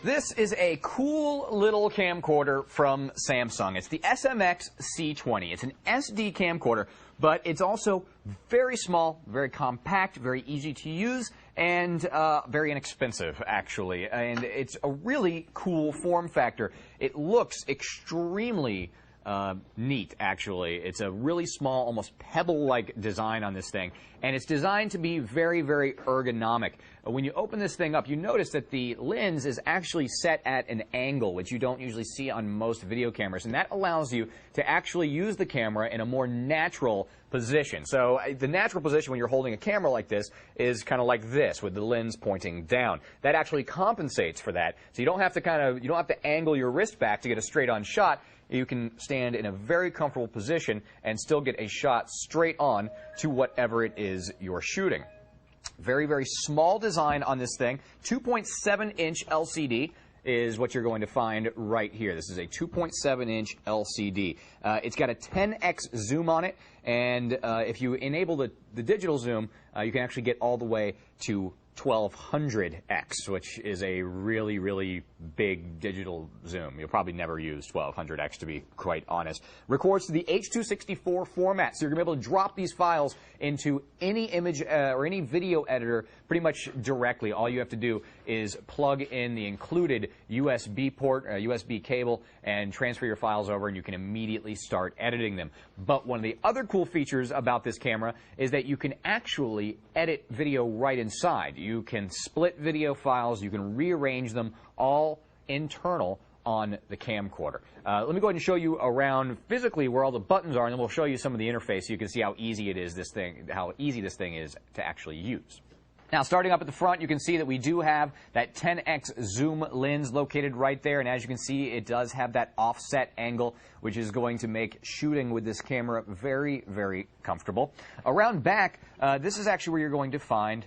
This is a cool little camcorder from Samsung. It's the SMXC20. It's an SD camcorder, but it's also very small, very compact, very easy to use, and very inexpensive, actually. And it's a really cool form factor. It looks extremely neat, actually. It's a really small, almost pebble-like design on this thing, and it's designed to be very, very ergonomic. When you open this thing up, you notice that the lens is actually set at an angle, which you don't usually see on most video cameras, and that allows you to actually use the camera in a more natural position. So the natural position when you're holding a camera like this is kind of like this, with the lens pointing down. That actually compensates for that, so you don't have to angle your wrist back to get a straight-on shot. You can stand in a very comfortable position and still get a shot straight on to whatever it is you're shooting. Very, very small design on this thing. 2.7-inch LCD is what you're going to find right here. This is a 2.7-inch LCD. It's got a 10x zoom on it, and if you enable the digital zoom, you can actually get all the way to 1200x, which is a really, really big digital zoom. You'll probably never use 1200x, to be quite honest. Records to the H.264 format, so you're going to be able to drop these files into any image or any video editor pretty much directly. All you have to do is plug in the included USB port, USB cable, and transfer your files over, and you can immediately start editing them. But one of the other cool features about this camera is that you can actually edit video right inside. You can split video files, you can rearrange them, all internal on the camcorder. Let me go ahead and show you around physically where all the buttons are, and then we'll show you some of the interface so you can see how easy how easy this thing is to actually use. Now, starting up at the front, you can see that we do have that 10x zoom lens located right there, and as you can see, it does have that offset angle, which is going to make shooting with this camera very, very comfortable. Around back, this is actually where you're going to find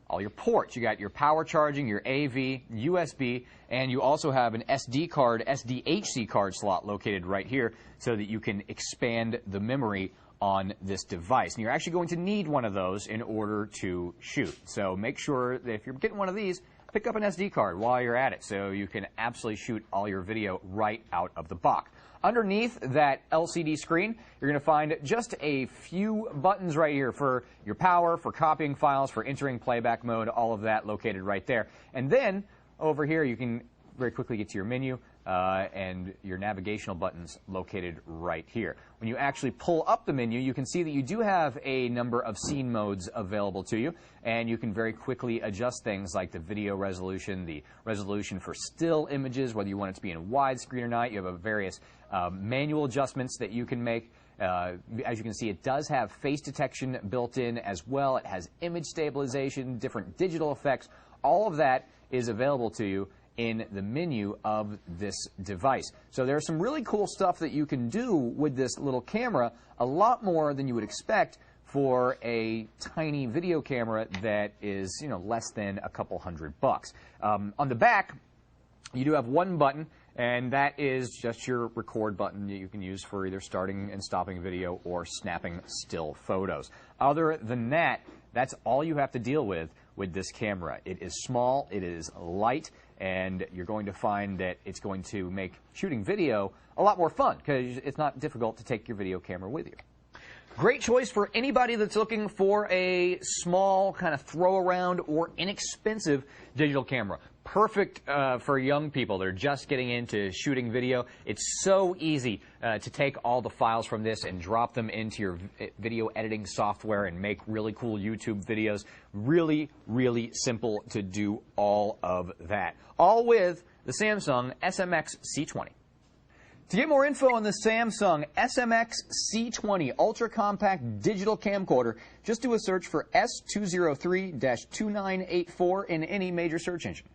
all your ports. You got your power charging, your AV, USB, and you also have an SD card, SDHC card slot located right here so that you can expand the memory on this device. And you're actually going to need one of those in order to shoot. So make sure that if you're getting one of these, pick up an SD card while you're at it so you can absolutely shoot all your video right out of the box. Underneath that LCD screen, you're going to find just a few buttons right here for your power, for copying files, for entering playback mode, all of that located right there. And then over here, you can very quickly get to your menu and your navigational buttons located right here. When you actually pull up the menu, you can see that you do have a number of scene modes available to you, and you can very quickly adjust things like the video resolution, the resolution for still images, whether you want it to be in widescreen or not. You have various manual adjustments that you can make. As you can see, it does have face detection built in as well. It has image stabilization, different digital effects. All of that is available to you in the menu of this device. So there's some really cool stuff that you can do with this little camera, a lot more than you would expect for a tiny video camera that is, less than a couple $100. On the back, you do have one button, and that is just your record button that you can use for either starting and stopping video or snapping still photos. Other than that, that's all you have to deal with this camera. It is small, it is light, and you're going to find that it's going to make shooting video a lot more fun because it's not difficult to take your video camera with you. Great choice for anybody that's looking for a small kind of throw around or inexpensive digital camera. Perfect for young people that are just getting into shooting video. It's so easy to take all the files from this and drop them into your video editing software and make really cool YouTube videos. Really, really simple to do all of that. All with the Samsung SMXC20. To get more info on the Samsung SMXC20 Ultra Compact Digital Camcorder, just do a search for S203-2984 in any major search engine.